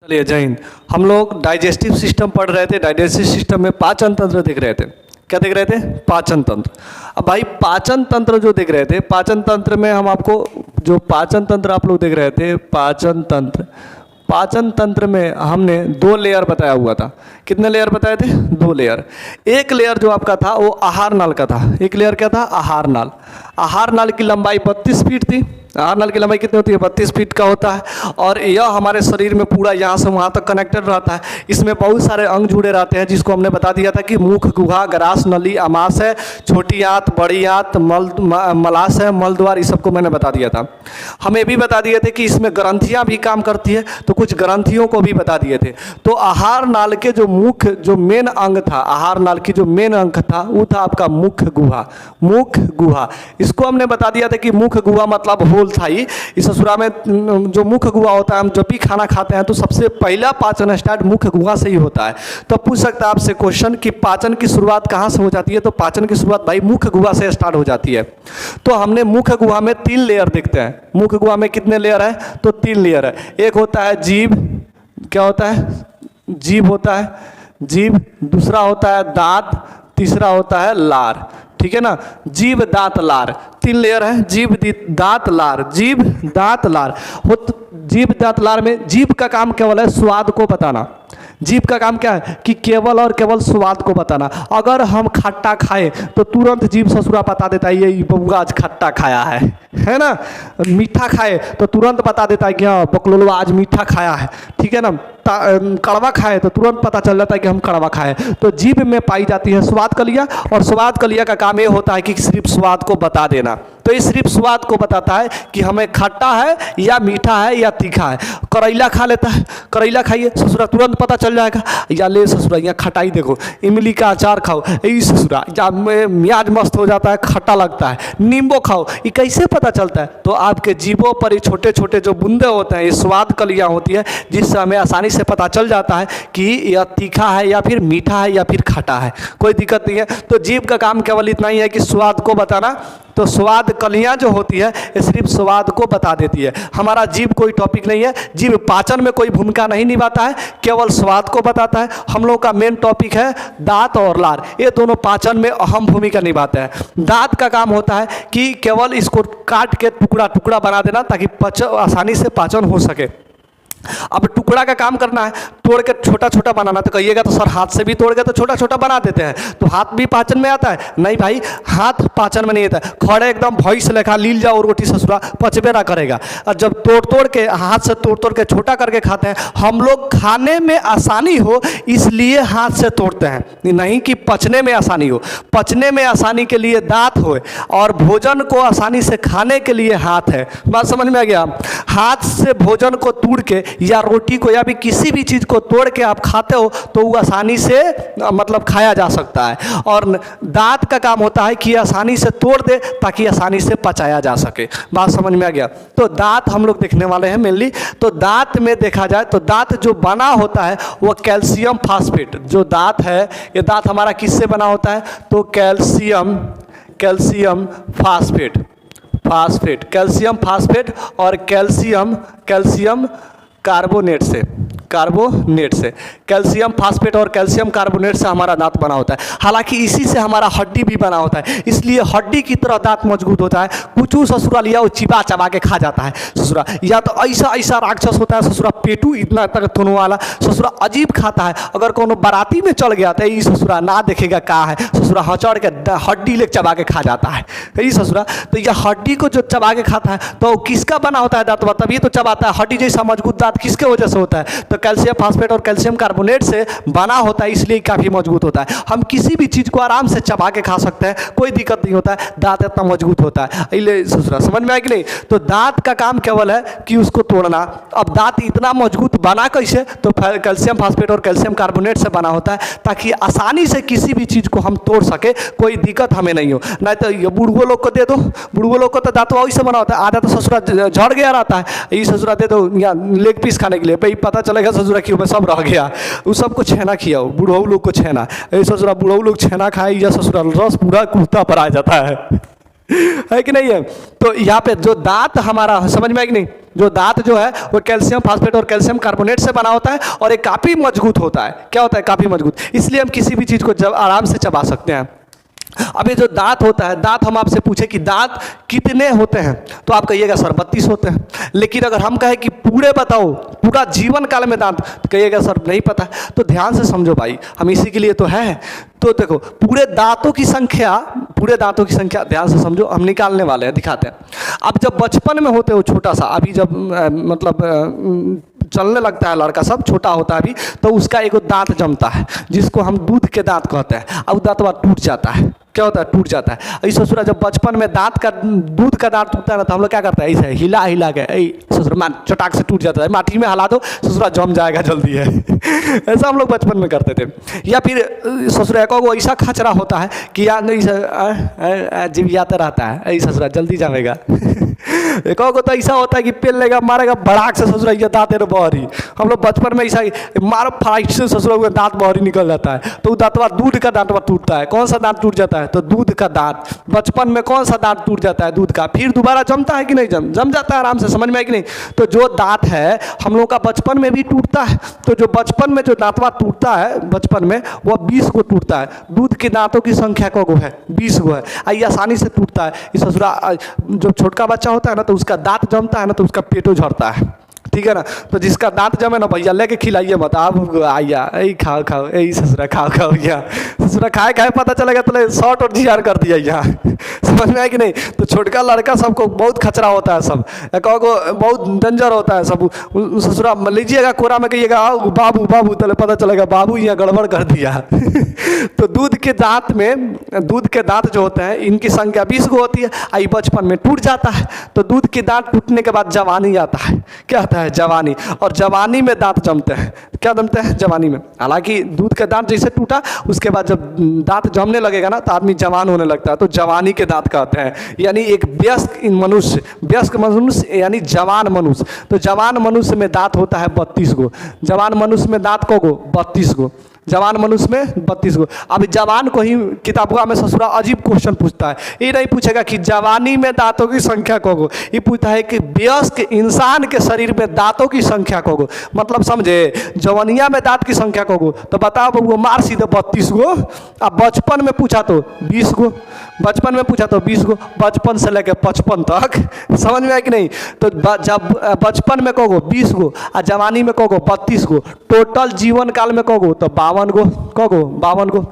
चलिए जय हिंद। हम लोग डाइजेस्टिव सिस्टम पढ़ रहे थे। डाइजेस्टिव सिस्टम में पाचन तंत्र देख रहे थे। क्या देख रहे थे? पाचन तंत्र। अब भाई पाचन तंत्र जो देख रहे थे, पाचन तंत्र में हम आपको जो पाचन तंत्र आप लोग देख रहे थे, पाचन तंत्र में हमने 2 लेयर बताया हुआ था। कितने लेयर बताए थे? 2 लेयर। एक लेयर जो आपका था वो आहार नाल का था। एक लेयर क्या था? आहार नाल। आहार नाल की लंबाई 32 फीट थी। आहार नाल की लंबाई कितनी होती है? 32 फीट का होता है। और यह हमारे शरीर में पूरा यहाँ से वहाँ तक कनेक्टेड रहता है। इसमें बहुत सारे अंग जुड़े रहते हैं, जिसको हमने बता दिया था कि मुख, गुहा, ग्रास, नली, आमाशय, छोटी आंत, बड़ी आंत, मलाशय, मलद्वार, इस सबको मैंने बता दिया था। हमें भी बता दिए थे कि इसमें ग्रंथियाँ भी काम करती है, तो कुछ ग्रंथियों को भी बता दिए थे। तो आहार नाल के जो मुख्य जो मेन अंग था, आहार नाल की जो मेन अंग था वो था आपका मुख गुहा। मुख गुहा, इसको हमने बता दिया था कि मुख गुहा मतलब होल था। इस ससुरा में जो मुख गुहा होता है, हम जब भी खाना खाते हैं तो सबसे पहला पाचन स्टार्ट मुख गुहा से ही होता है। तो पूछ सकता है आपसे क्वेश्चन कि पाचन की शुरुआत कहाँ से हो जाती है? तो पाचन की शुरुआत भाई मुख गुहा से स्टार्ट हो जाती है। तो हमने मुख गुहा में 3 लेयर देखते हैं। मुख गुहा में कितने लेयर है? तो 3 लेयर है। एक होता है जीभ। क्या होता है? जीभ होता है, जीभ। दूसरा होता है दांत, तीसरा होता है लार। ठीक है ना? जीभ, दांत, लार, 3 लेयर है। जीभ, दांत, लार। जीभ, दांत, लार। जीभ, दांत, लार में जीभ का काम केवल है स्वाद को बताना। जीभ का काम क्या है? कि केवल और केवल स्वाद को बताना। अगर हम खट्टा खाएं तो तुरंत जीभ ससुरा बता देता है ये बबुआ आज खट्टा खाया है ना? मीठा खाए तो तुरंत बता देता है कि हाँ बकलोलवा आज मीठा खाया है। ठीक है ना? कड़वा खाए तो तुरंत पता चल जाता है कि हम कड़वा खाए। तो जीभ में पाई जाती है स्वाद कलिया, और स्वाद कलिया का काम ये होता है कि सिर्फ स्वाद को बता देना। तो ये सिर्फ स्वाद को बताता है कि हमें खट्टा है या मीठा है या तीखा है। करेला खा लेता है, करेला खाइए ससुरा तुरंत पता चल जाएगा। या ले ससुरा यहाँ खटाई देखो, इमली का अचार खाओ, यही ससुरा या मियाज मस्त हो जाता है, खट्टा लगता है। नींबू खाओ, ये कैसे पता चलता है? तो आपके जीभों पर ये छोटे छोटे जो बूंदे होते हैं, ये स्वाद कलियाँ होती है, जिससे हमें आसानी से पता चल जाता है कि यह तीखा है या फिर मीठा है या फिर खट्टा है। कोई दिक्कत नहीं है। तो जीभ का काम केवल इतना ही है कि स्वाद को बताना। तो स्वाद कलियाँ जो होती है ये सिर्फ स्वाद को बता देती है। हमारा जीभ कोई टॉपिक नहीं है। जीभ पाचन में कोई भूमिका नहीं निभाता है, केवल स्वाद को बताता है। हम लोग का मेन टॉपिक है दांत और लार। ये दोनों पाचन में अहम भूमिका निभाते हैं। दांत का काम होता है कि केवल इसको काट के टुकड़ा टुकड़ा बना देना, ताकि आसानी से पाचन हो सके। अब टुकड़ा का काम करना है, तोड़ के छोटा छोटा बनाना। तो कहिएगा तो सर हाथ से भी तोड़ के तो छोटा छोटा बना देते हैं, तो हाथ भी पाचन में आता है? नहीं भाई, हाथ पाचन में नहीं आता है। खड़े एकदम भैंस लेखा लील जाओ रोटी ससुरा पचबे ना करेगा। और जब तोड़ तोड़ के हाथ से तोड़ तोड़ के छोटा करके खाते हैं, हम लोग खाने में आसानी हो इसलिए हाथ से तोड़ते हैं, नहीं कि पचने में आसानी हो। पचने में आसानी के लिए दांत हो, और भोजन को आसानी से खाने के लिए हाथ है। बात समझ में आ गया? हाथ से भोजन को तोड़ के या रोटी को या भी किसी भी चीज़ को तोड़ के आप खाते हो तो वो आसानी से मतलब खाया जा सकता है। और दांत का काम होता है कि आसानी से तोड़ दे ताकि आसानी से पचाया जा सके। बात समझ में आ गया? तो दांत हम लोग देखने वाले हैं मेनली। तो दांत में देखा जाए तो दांत जो बना होता है वो कैल्शियम फास्फेट। जो दांत है ये दांत हमारा किससे बना होता है? तो कैल्शियम फास्फेट और कैल्शियम कार्बोनेट से। कैल्शियम फास्फेट और कैल्शियम कार्बोनेट से हमारा दांत बना होता है। हालांकि इसी से हमारा हड्डी भी बना होता है, इसलिए हड्डी की तरह दांत मजबूत होता है। कुछ ससुरा लिया वो चिबा चबा के खा जाता है ससुरा, या तो ऐसा राक्षस होता है ससुरा, पेटू इतना तक थोनो वाला ससुरा अजीब खाता है। अगर कोनो बाराती में चल गया तो ये ससुरा ना देखेगा कहाँ है, ससुरा हचड़ के हड्डी ले चबा के खा जाता है यही ससुरा। तो यह हड्डी को जो चबा के खाता है तो किसका बना होता है दांत? तभी तो चबाता है। हड्डी जैसा मजबूत दांत किसके वजह से होता है? तो कैल्शियम फास्फेट और कैल्शियम कार्बोनेट से बना होता है, इसलिए काफ़ी मजबूत होता है। हम किसी भी चीज़ को आराम से चबा के खा सकते हैं, कोई दिक्कत नहीं होता है। दांत इतना मजबूत होता है। इसलिए ससुरा समझ में आया कि नहीं? तो दांत का काम केवल है कि उसको तोड़ना। अब दांत इतना मजबूत बना कैसे? तो कैल्शियम फास्फेट और कैल्शियम कार्बोनेट से बना होता है, ताकि आसानी से किसी भी चीज़ को हम तोड़ सके, कोई दिक्कत हमें नहीं हो। नहीं तो ये बुढ़ुओ लोग को दे दो, बुढ़ुओ लोग को तो दांत वही से बना होता है। आधा तो ससुरा झड़ गया रहता है, ये ससुरा दे दो या लेग पीस खाने के लिए, भाई पता चलेगा ससुरा कि सब रह गया। वो सबको छेना खियाओ, बुढ़ऊ लोग को छेना। ससुरा बुढ़ऊ लोग छेना खाए या ससुरा रस पूरा कुर्ता पर आ जाता है कि नहीं है? तो यहाँ पे जो दांत हमारा समझ में है कि नहीं? जो दांत जो है वो कैल्शियम फास्फेट और कैल्शियम कार्बोनेट से बना होता है और ये काफ़ी मजबूत होता है। क्या होता है? काफ़ी मजबूत, इसलिए हम किसी भी चीज़ को जब आराम से चबा सकते हैं। अब ये जो दांत होता है, दांत हम आपसे पूछे कि दांत कितने होते हैं तो आप कहिएगा सर 32 होते हैं। लेकिन अगर हम कहें कि पूरे बताओ, पूरा जीवन काल में दांत, तो कहिएगा सर नहीं पता। तो ध्यान से समझो भाई, हम इसी के लिए तो है। तो देखो पूरे दांतों की संख्या ध्यान से समझो, हम निकालने वाले हैं, दिखाते हैं। अब जब बचपन में होते हो छोटा सा, अभी जब चलने लगता है लड़का, सब छोटा होता है अभी, तो उसका एक दांत जमता है जिसको हम दूध के दांत कहते हैं। अब दांत टूट जाता है। क्या होता है? टूट जाता है। ऐसा ससुरा जब बचपन में दूध का दांत टूटता है ना, तो हम लोग क्या करते हैं? ऐसे हिला हिला के ससुरा चटाक से टूट जाता है, माटी में हला दो, ससुरा जम जाएगा जल्दी है। ऐसा हम लोग बचपन में करते थे। या फिर ससुरा को ऐसा खचरा होता है कि यार नहीं जिवियाता रहता है, ऐसा ससुरा जल्दी जमेगा। एक को तो ऐसा होता है कि पेल लेगा, मारेगा बड़ाक से, ससुरा ये दांत है बहरी। हम लोग बचपन में ऐसा मार फाइट से ससुरा का दांत बहरी निकल जाता है, तो दांतवा दूध का दांतवा टूटता है। कौन सा दांत टूट जाता है? तो दूध का दांत। बचपन में कौन सा दांत टूट जाता है? दूध का। फिर दोबारा जमता है कि नहीं? जम जाता है आराम से, समझ में आए कि नहीं? तो जो दांत है हम लोग का बचपन में भी टूटता है। तो जो बचपन में जो दांतवा टूटता है बचपन में, वो 20 को टूटता है। दूध के दांतों की संख्या को है 20 को है। ये आसानी से टूटता है। इस ससुरा जो छोटका बच्चा होता है ना, तो उसका दांत जमता है ना, तो उसका पेटो झड़ता है। ठीक है ना? तो जिसका दांत जमे ना भैया लेके खिलाइए मत, आप आइया यही खाओ ससुरा खाओ या ससुरा खाए पता चलेगा तो शॉर्ट और जीआर कर दिया यहाँ। समझ में आया कि नहीं? तो छोटका लड़का सबको बहुत खचरा होता है, सब को बहुत डेंजर होता है सब। ससुरा लीजिएगा कोरा में, कहिएगा आओ बाबू तो पता चलेगा बाबू यहाँ गड़बड़ कर दिया। तो दूध के दांत जो होते हैं, इनकी संख्या 20 को होती है। आई बचपन में टूट जाता है, तो दूध के दांत टूटने के बाद जवानी आता है। क्या आता है? जवानी। और जवानी में दांत जमते हैं। क्या जमते हैं? जवानी में। हालांकि दूध का दांत जैसे टूटा, उसके बाद जब दांत जमने लगेगा ना, तो आदमी जवान होने लगता है, तो जवानी के दांत कहते हैं। यानी एक वयस्क मनुष्य यानी जवान मनुष्य। तो जवान मनुष्य में दांत होता है 32 गो। जवान मनुष्य में दांत को 32 गो। जवान मनुष्य में 32 गो। अब जवान को ही किताबों में ससुरा अजीब क्वेश्चन पूछता है। ये नहीं पूछेगा कि जवानी में दांतों की संख्या को, ये पूछता है कि वयस्क इंसान के शरीर में दांतों की संख्या को। मतलब समझे? जवानिया में दांत की संख्या को, तो बताओ वो मार सीधे 32 गो। अब बचपन में पूछा तो 20 गो, बचपन में पूछा तो 20 गो, बचपन से लेकर 55 तक। समझ में आया कि नहीं? तो जब बचपन में कहोगे 20 गो और जवानी में कहोगे 32 गो, टोटल जीवन काल में कहोगे तो 52 गो।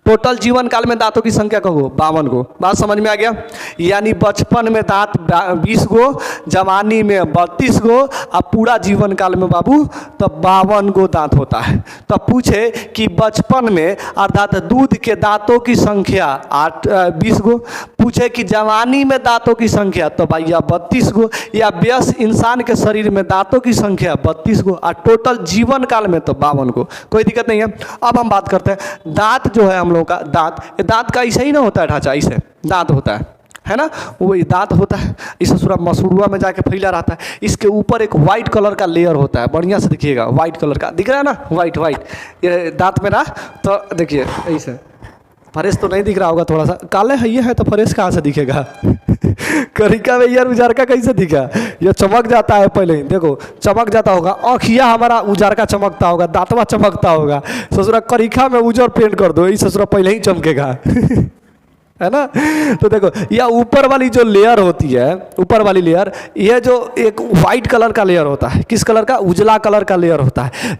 टोटल जीवन काल में दांतों की संख्या कहो 52 गो। बात समझ में आ गया? यानी बचपन में दांत 20 गो, जवानी में 32 गो, अब पूरा जीवन काल में बाबू तो 52 गो दांत होता है। तो पूछे कि बचपन में अर्थात दूध के दांतों की संख्या 20 गो, पूछे कि जवानी में दांतों की संख्या तो भैया 32 गो, या वयस्क इंसान के शरीर में दांतों की संख्या 32 गो, और टोटल जीवन काल में तो 52 गो। कोई दिक्कत नहीं है। अब हम बात करते हैं दांत जो है हम लोगों का, दांत का ऐसा ही ना होता है ढांचा, ऐसे दांत होता है ना? वो दांत होता है, इस पूरा मसूड़ुआ में जाके फैला रहता है। इसके ऊपर एक वाइट कलर का लेयर होता है, बढ़िया से देखिएगा, वाइट कलर का दिख रहा है ना, वाइट ये दांत में ना। तो देखिए ऐसे फरेश तो नहीं दिख रहा होगा, थोड़ा सा काले है है, तो फरेश कहाँ से दिखेगा? करिका में यार उजारका कैसे दिखा? ये चमक जाता है पहले ही, देखो चमक जाता होगा, आँखिया हमारा उजारका चमकता होगा, दांतवा चमकता होगा। ससुरा करिका में उजर पेंट कर दो, ये ससुरा पहले ही चमकेगा। है ना? तो देखो यह ऊपर वाली जो लेयर होती है, ऊपर वाली लेयर, यह जो एक वाइट कलर का लेयर होता है, किस कलर का? उजला कलर का लेयर होता है,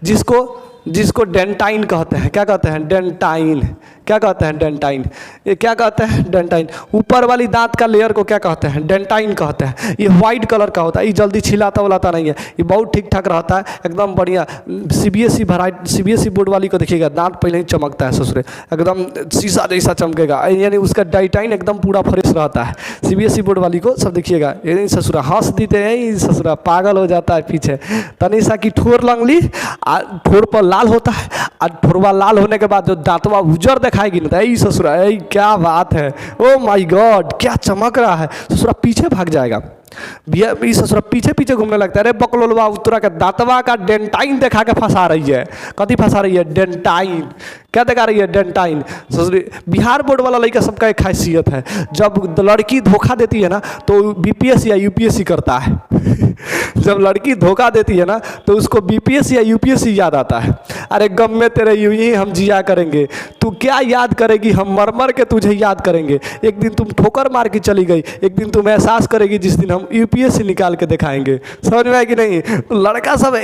जिसको डेंटाइन कहते हैं। क्या कहते हैं? डेंटाइन। क्या कहते हैं? डेंटाइन। ये क्या कहते हैं? डेंटाइन। ऊपर वाली दांत का लेयर को क्या कहते हैं? डेंटाइन कहते हैं। ये वाइट कलर का होता है, ये जल्दी छिलाता उलाता नहीं है, ये बहुत ठीक ठाक रहता है, एकदम बढ़िया। सीबीएसई बोर्ड वाली को देखिएगा, दांत पहले ही चमकता है ससुरे, एकदम शीशा जैसा चमकेगा, यानी उसका डेंटाइन एकदम पूरा फ्रेश रहता है। सीबीएसई बोर्ड वाली को सब देखिएगा, ये ससुरा हंस देते हैं, ससुरा पागल हो जाता है पीछे। तनी सा की ठोर लंगली, ठोर पर लाल होता है, और ठोरवा लाल होने के बाद जो दांतवा उजर दिखाएगी ना, यही ससुरा क्या बात है, ओ माय गॉड क्या चमक रहा है, ससुरा पीछे भाग जाएगा। भैया ससुरा पीछे पीछे घूमने लगता है, अरे बकलोलवा उतरा के दांतवा का डेंटाइन दिखा के फंसा रही है। कथी फंसा रही है? डेंटाइन। क्या दिखा रही है? डेंटाइन। ससुरी बिहार बोर्ड वाला लड़का सबका एक खासियत है, जब लड़की धोखा देती है ना तो बीपीएससी या यूपीएससी करता है। जब लड़की धोखा देती है ना तो उसको बीपीएससी या यूपीएससी याद आता है। अरे गम में तेरे यूं ही हम जिया करेंगे, तू क्या याद करेगी, हम मर मर के तुझे याद करेंगे। एक दिन तुम ठोकर मार के चली गई, एक दिन तुम एहसास करेगी जिस दिन हम यूपीएससी निकाल के दिखाएंगे। समझ में आए कि नहीं? लड़का सब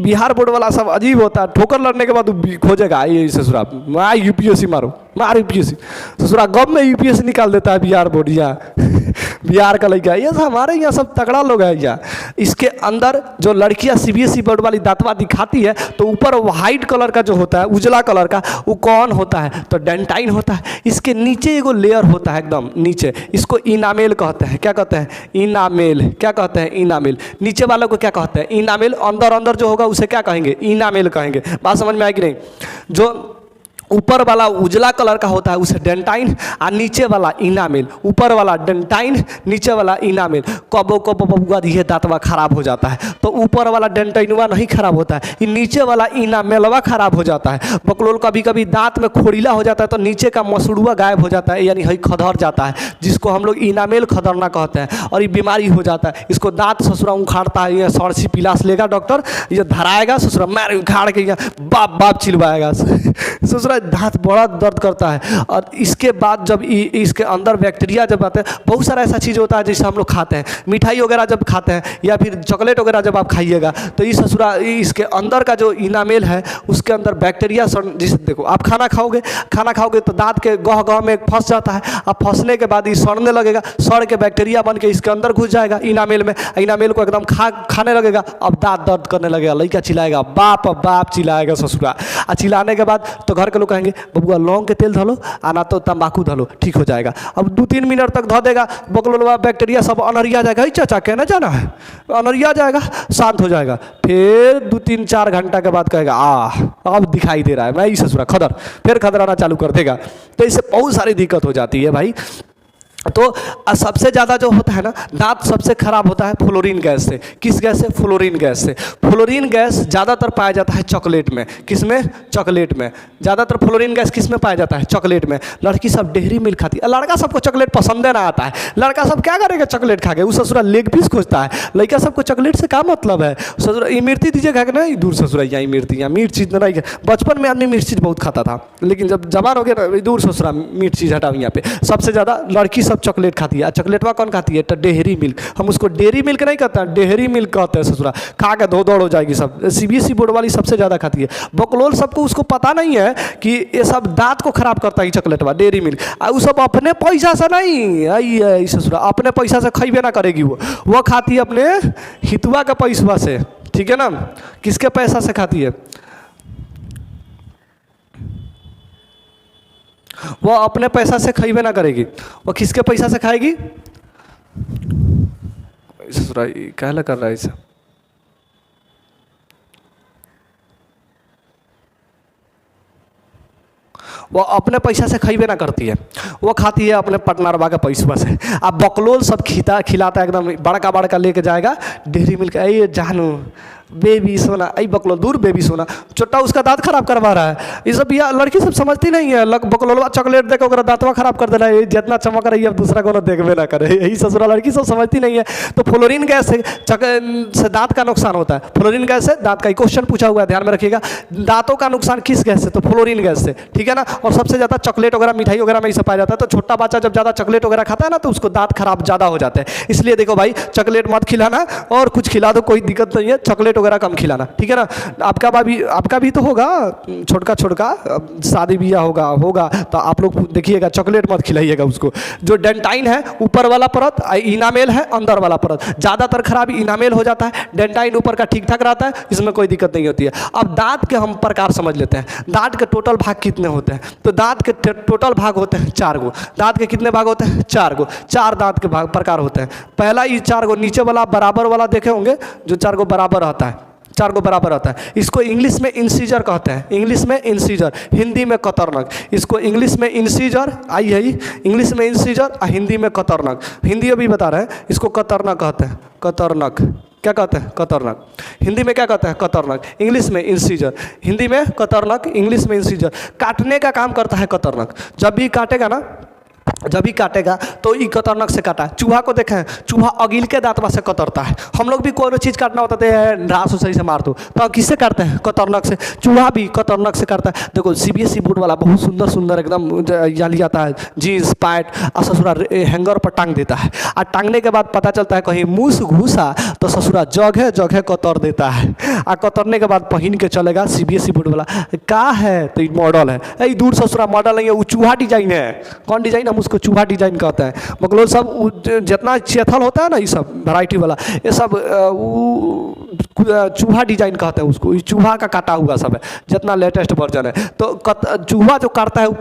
बिहार बोर्ड वाला सब अजीब होता है, ठोकर लड़ने के बाद खोजेगा ये ससुरा मैं यूपीएससी मारो, मार यूपीएससी। ससुरा गम में यूपीएससी निकाल देता है बिहार बोर्ड या बिहार का लड़का। ये हमारे यहाँ सब तगड़ा लोग है या। इसके अंदर जो लड़कियाँ सीबीएसई बोर्ड वाली दांतवा दिखाती है तो ऊपर वाइट कलर का जो होता है, उजला कलर का, वो कौन होता है? तो डेंटाइन होता है। इसके नीचे एगो लेयर होता है एकदम नीचे, इसको इनामेल कहते हैं। क्या कहते हैं? इनामेल। क्या कहते हैं? इनामेल। नीचे वालों को क्या कहते हैं? इनामेल। अंदर अंदर जो होगा उसे क्या कहेंगे? इनामेल कहेंगे। बात समझ में आएगी नहीं? जो ऊपर वाला उजला कलर का होता है उसे डेंटाइन, और नीचे वाला इनामेल। ऊपर वाला डेंटाइन, नीचे वाला इनामेल। कबो कबो बबुआ ये दांतवा खराब हो जाता है तो ऊपर वाला डेंटाइनवा नहीं खराब होता है, ये नीचे वाला इनामेलवा खराब हो जाता है। बकलोल कभी कभी दांत में खोड़ीला हो जाता है तो नीचे का मसुड़ुआ गायब हो जाता है, यानी हई खदर जाता है, जिसको हम लोग इनामेल खदरना कहते हैं, और ये बीमारी हो जाता है। इसको दांत ससुरा उखाड़ता है, ये सरसी पिलास लेगा डॉक्टर, ये धराएगा, ससुरा मार उखाड़ के बाप बाप चिलवाएगा। ससुरा दांत बड़ा दर्द करता है। और इसके बाद जब इसके अंदर बैक्टीरिया जब आते हैं, बहुत सारा ऐसा चीज़ होता है जिसे हम लोग खाते हैं, मिठाई वगैरह जब खाते हैं या फिर चॉकलेट वगैरह जब आप खाइएगा तो इस ससुरा इसके अंदर का जो इनामेल है उसके अंदर बैक्टीरिया जिसे देखो आप खाना खाओगे तो दांत के गह गह में फंस जाता है। अब फंसने के बाद ये सड़ने लगेगा, सड़ के बैक्टीरिया बन के इसके अंदर घुस जाएगा इनामेल में, इनामेल को एकदम खाने लगेगा। अब दांत दर्द करने लगेगा, लड़का चिल्लाएगा, बाप बाप चिल्लाएगा ससुरा। और चिल्लाने के बाद तो घर के लोग कहेंगे बबुआ लौंग के तेल धलो, आना तो तंबाकू धलो, ठीक हो जाएगा। अब 2-3 मिनट तक धो देगा, बकलोलवा बैक्टीरिया सब अनरिया जाएगा। चाचा कहना जाना है, अनरिया जाएगा, शांत हो जाएगा। फिर 2-3-4 घंटा के बाद कहेगा अब दिखाई दे रहा है, मैं ही ससुरा खदर, फिर खदराना चालू कर देगा। तो इससे बहुत सारी दिक्कत हो जाती है भाई। तो सबसे ज़्यादा जो होता है ना, दांत सबसे खराब होता है फ्लोरीन गैस से। किस गैस से? फ्लोरीन गैस से। फ्लोरीन गैस ज़्यादातर पाया जाता है चॉकलेट में। किस में? चॉकलेट में। ज़्यादातर फ्लोरीन गैस किस में पाया जाता है? चॉकलेट में। लड़की सब डेयरी मिल्क खाती है, लड़का सबको चॉकलेट पसंद ना आता है। लड़का सब क्या करेगा चॉकलेट खा के? वो ससुरा लेग पीस खोजता है। लड़का सबको चॉकलेट से क्या मतलब है? ससुरा इमरती दीजिए खा के, नहीं दूर ससुरा यहाँ इमरती, यहाँ मीठ चीज़ नहीं। बचपन में आदमी मीठ चीज़ बहुत खाता था, लेकिन जब जवान हो गया ना, दूर ससुरा मीठ चीज़ हटाओ। यहाँ पे सबसे ज़्यादा लड़की सब चॉकलेट खाती है। चॉकलेटवा कौन खाती है? तो डेयरी मिल्क। हम उसको डेयरी मिल्क नहीं कहते हैं, डेयरी मिल्क कहते हैं। ससुरा खा के धो दौड़ हो जाएगी सब। सीबीएसई बोर्ड वाली सबसे ज़्यादा खाती है। बकलोल सबको उसको पता नहीं है कि ये सब दांत को खराब करता है चॉकलेटवा, डेयरी मिल्क। और वो सब अपने पैसा से नहीं, आई ससुरा अपने पैसा से खइबे ना करेगी। वो खाती है अपने हितवा के पैसा से, ठीक है ना? किसके पैसा से खाती है? वो अपने पैसा से खइबे ना करेगी, वो किसके पैसा से खाएगी? ससुरा कहला कर रहा है इसे। वो अपने पैसा से खइबे ना करती है, वो खाती है अपने पटनारवा के पैसा से। अब बकलोल सब खिलाता है एकदम बड़का बड़का लेके जाएगा डेयरी मिल्क। ये जानू बेबी सोना, आई बकलोल दूर बेबी सोना, छोटा उसका दांत खराब करवा रहा है। ये सब लड़की सब समझती नहीं है। बकलोलवा चॉकलेट देकर ओकरा दांतवा खराब कर देना है, जितना चमक रही है अब दूसरा को देखबे ना करे। यही ससुरा लड़की सब समझती नहीं है। तो फ्लोरीन गैस से दांत का नुकसान होता है। फ्लोरीन गैस से दांत का क्वेश्चन पूछा हुआ है, ध्यान में रखिएगा। दांतों का नुकसान किस गैस से? तो फ्लोरीन गैस से, ठीक है ना? और सबसे ज़्यादा चॉकलेट वगैरह मिठाई वगैरह में ही सब पाया जाता है। तो छोटा बच्चा जब ज़्यादा चॉकलेट वगैरह खाता है ना तो उसको दांत खराब ज़्यादा हो जाते हैं। इसलिए देखो भाई, चॉकलेट मत खिलाना, और कुछ खिला दो कोई दिक्कत नहीं है, चॉकलेट वगैरह कम खिलाना, ठीक है ना? आपका भी तो होगा छोटका शादी ब्याह होगा तो आप लोग देखिएगा, चॉकलेट मत खिलाइएगा उसको। जो डेंटाइन है ऊपर वाला परत, इनामेल है अंदर वाला परत। ज़्यादातर खराब इनामेल हो जाता है, डेंटाइन ऊपर का ठीक ठाक रहता है, इसमें कोई दिक्कत नहीं होती है। अब दांत के हम प्रकार समझ लेते हैं। दांत के टोटल भाग कितने होते हैं? तो दांत के टोटल भाग होते हैं 4 गो। दांत के कितने भाग होते हैं? 4 गो। 4 दांत के भाग प्रकार होते हैं। पहला ये 4 गो नीचे वाला बराबर वाला देखे होंगे, जो 4 गो बराबर रहता है, 4 को बराबर होता है। इसको इंग्लिश में इंसीजर कहते हैं, इंग्लिश में इंसीजर, हिंदी में कतरनक। इसको इंग्लिश में इंसीजर आई है, इंग्लिश में इंसीजर और हिंदी में कतरनक। हिंदी अभी बता रहे हैं, इसको कतरनक कहते हैं, कतरनक। क्या कहते हैं? कतरनक। हिंदी में क्या कहते हैं? कतरनक। इंग्लिश में इंसीजर, हिंदी में कतरनक, इंग्लिश में इंसीजर। काटने का काम करता है कतरनक। जब भी काटेगा ना, जब भी काटेगा तो ये कतरनक से काटा। चूहा को देखें, चूहा अगिल के दांतवा से कतरता है। हम लोग भी कोई चीज़ काटना होता है घास सही से मार दो, तो किससे काटते हैं? कतरनक से। चूहा भी कतरनक से काटता है। देखो CBSE बोर्ड वाला बहुत सुंदर सुंदर एकदम जाली आता है, जीन्स पैंट और ससुरा हैंगर पर टांग देता है। और टांगने के बाद पता चलता है कहीं मूस घुसा तो ससुरा जगह जगह कतर देता है। और कतरने के बाद पहन के चलेगा CBSE बोर्ड वाला। का है? तो मॉडल है। यही दूर ससुरा मॉडल नहीं है, वो चूहा डिजाइन है। कौन डिजाइन? हम उसको चूहा डिजाइन कहते हैं। मतलब सब जितना चेथल होता है ना, ये सब वैरायटी वाला, ये सब चूहा डिजाइन कहते हैं उसको। ये चूहा का काटा हुआ सब है, जितना लेटेस्ट वर्जन है। तो चूहा जो काटता है वो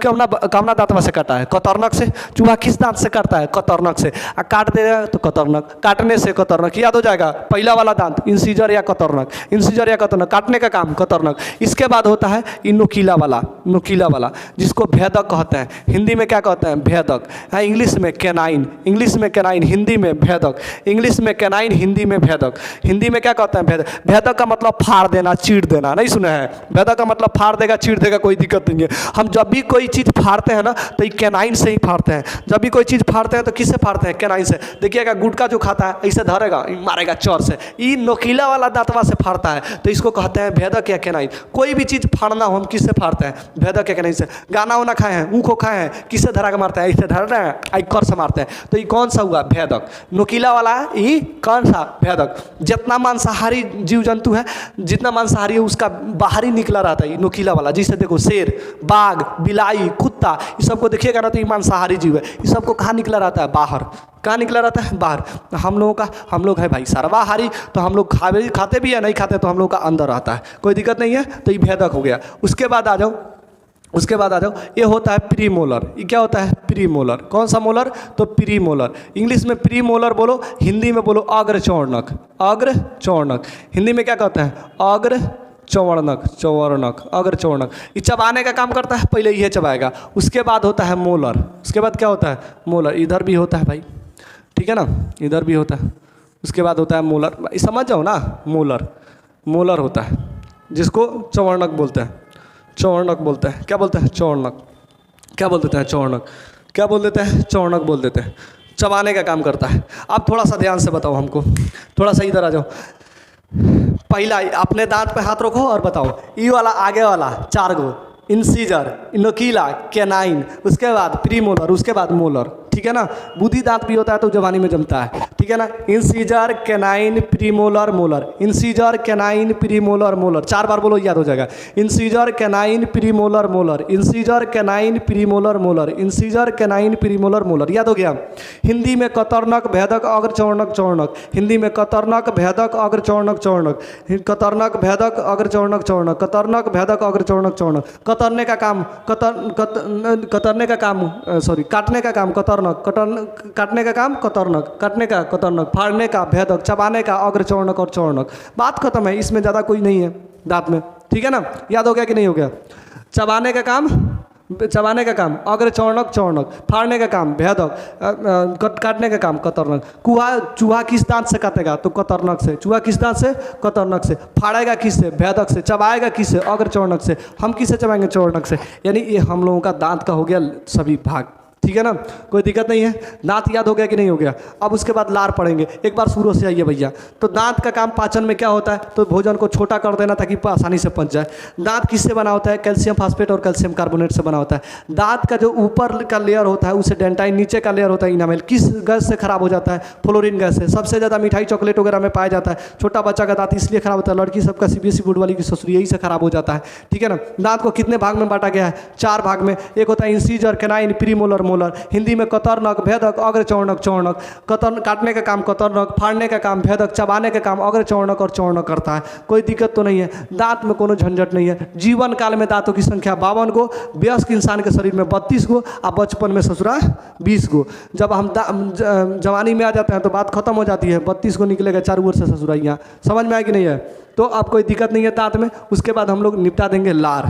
कामना दांतवा से काटा है, कतरनक से। चूहा किस दांत से काटता है? कतरनक से। काट दे रहा है तो कतरनक, काटने से कतरनक। याद हो जाएगा, पहला वाला दांत इंसीजर या कतरनक, इंसीजर या कतरनक, काटने का काम कतरनक। इसके बाद होता है ये नुकीला वाला, नुकीला वाला, जिसको भेदक कहते हैं। हिंदी में क्या कहते हैं? भेदक। इंग्लिश में कैनाइन, इंग्लिश में कैनाइन, हिंदी में भेदक। इंग्लिश में कैनाइन, हिंदी में भेदक। हिंदी में क्या कहते हैं? भेदक। भेदक का मतलब फाड़ देना, चीर देना। नहीं सुने हैं? भेदक का मतलब फाड़ देगा, चीर देगा, कोई दिक्कत नहीं है। हम जब भी कोई चीज़ फाड़ते हैं ना तो ये कैनाइन से ही फाड़ते हैं। जब भी कोई चीज़ फाड़ते हैं तो किससे फाड़ते हैं? कैनाइन से। देखिएगा गुटका जो खाता है ऐसे धरेगा, मारेगा चोर से। ये नोकीला वाला दांतवा से फाड़ता है, तो इसको कहते हैं भेदक या कैनाइन। कोई भी चीज़ फाड़ना हो हम किससे फाड़ते हैं? भेदक या कैनाइन से। गाना वाना खाए हैं, ऊँखो खाए हैं, किससे धरा के मारते हैं? ऐसे धर रहे हैं, कर से मारते हैं। तो ये कौन सा हुआ? भेदक। नुकीला वाला ये कौन सा? भेदक। जितना मांसाहारी जीव जंतु है, जितना मांसाहारी है उसका बाहरी निकला रहता है नुकीला वाला। जैसे देखो शेर, बाघ, बिलाई, कुत्ता, ये सबको देखिएगा ना तो ये मांसाहारी जीव है। ये सबको कहाँ निकला रहता है? बाहर। कहाँ निकला रहता है? बाहर। हम लोग है भाई सर्वाहारी, तो हम लोग खाते भी है, नहीं खाते तो हम लोग का अंदर रहता है, कोई दिक्कत नहीं है। तो ये भेदक हो गया। उसके बाद आ जाओ, ये होता है प्रीमोलर। ये क्या होता है? प्रीमोलर। कौन सा मोलर? तो प्रीमोलर। इंग्लिश में प्रीमोलर बोलो, हिंदी में बोलो अग्रचौर्णक। अग्रचौर्णक। हिंदी में क्या कहते हैं? अग्रचौर्णक, चौर्णक, अग्रचौर्णक। ये चबाने का काम करता है, पहले यह चबाएगा। उसके बाद होता है मोलर। उसके बाद क्या होता है? मोलर। इधर भी होता है भाई, ठीक है ना, इधर भी होता है। उसके बाद होता है मोलर। समझ जाओ ना, मोलर। मोलर होता है जिसको चौर्णक बोलते हैं। चौर्णक बोलते हैं। क्या बोलते हैं? चौर्णक। क्या बोल देते हैं? चौर्णक। क्या बोल देते हैं? चौर्णक बोल देते हैं। चबाने का काम करता है। अब थोड़ा सा ध्यान से बताओ हमको, थोड़ा सा इधर आ जाओ। पहला अपने दांत पे हाथ रखो और बताओ, ई वाला आगे वाला 4 गो, इंसीजर, नोकीला, कैनाइन, उसके बाद प्रीमोलर, उसके बाद मोलर, ठीक है ना। बुद्धि दांत भी होता है तो जवानी में जमता है, ठीक है ना। Incisor, canine, premolar, molar. Incisor, canine, premolar, molar. 4 बार बोलो, याद हो जाएगा। Incisor, canine, premolar, molar. Incisor, canine, premolar, molar. Incisor, canine, premolar, molar. याद हो गया। हिंदी में कतरनक, भेदक, अग्रचौर्णक, चौर्णक। हिंदी में कतरनक, भेदक, अग्रचौर्णक, चौर्णक। कतरनक, भेदक, अग्रचौर्णक, चौर्णक। कतरनक, भेदक, अग्रचौर्णक, चौर्णक। कतरने का काम कतरने का काम सॉरी काटने का काम कतरनक, काटने का काम कतरनक, काटने का कतरनक, फाड़ने का भेदक, चबाने का अग्रचौर्णक और चौर्णक। बात खत्म है, इसमें ज़्यादा कोई नहीं है दांत में, ठीक है ना। याद हो गया कि नहीं हो गया? चबाने का काम अग्रचौर्णक, चौर्णक। फाड़ने का काम भेदक, काटने का काम कतरनक। चूहा किस दांत से काटेगा? तो कतरनक से। चूहा किस दांत से? कतरनक से। फाड़ेगा किस से? भेदक से। चबाएगा किस से? अग्रचौर्णक से। हम किससे चबाएंगे? चौर्णक से। यानी ये हम लोगों का दांत का हो गया सभी भाग, ठीक है ना, कोई दिक्कत नहीं है। दांत याद हो गया कि नहीं हो गया? अब उसके बाद लार पढ़ेंगे। एक बार शुरू से आइए भैया। तो दांत का काम पाचन में क्या होता है? तो भोजन को छोटा कर देना ताकि आसानी से पच जाए। दांत किससे बना होता है? कैल्शियम फास्फेट और कैल्शियम कार्बोनेट से बना होता है। दांत का जो ऊपर का लेयर होता है उसे डेंटाइन, नीचे का लेयर होता है इनामेल। किस गैस से खराब हो जाता है? फ्लोरीन गैस से। सबसे ज़्यादा मिठाई चॉकलेट वगैरह में पाया जाता है। छोटा बच्चा का दांत इसलिए खराब होता है, लड़की सबका CBSE बोर्ड वाली की ससुर यही से खराब हो जाता है, ठीक है ना। दांत को कितने भाग में बांटा गया है? 4 भाग में। एक होता है incisor, canine, premolar, molar, Hindi में कतरनक, भेदक, अग्र चौर्णक, चौर्णक। कतर काटने का काम कतरनक, फाड़ने का काम भेदक, चबाने का काम अग्र चौर्णक और चौर्णक करता है। कोई दिक्कत तो नहीं है, दांत में कोनो झंझट नहीं है। जीवन काल में दांतों की संख्या 52 गो, वयस्क इंसान के शरीर में 32 गो और बचपन में ससुरा 20 गो। जब हम जवानी में आ जाते हैं तो बात खत्म हो जाती है, 32 गो निकलेगा चारों ओर से ससुराइयाँ। समझ में आया कि नहीं है? तो अब कोई दिक्कत नहीं है दांत में। उसके बाद हम लोग निपटा देंगे लार।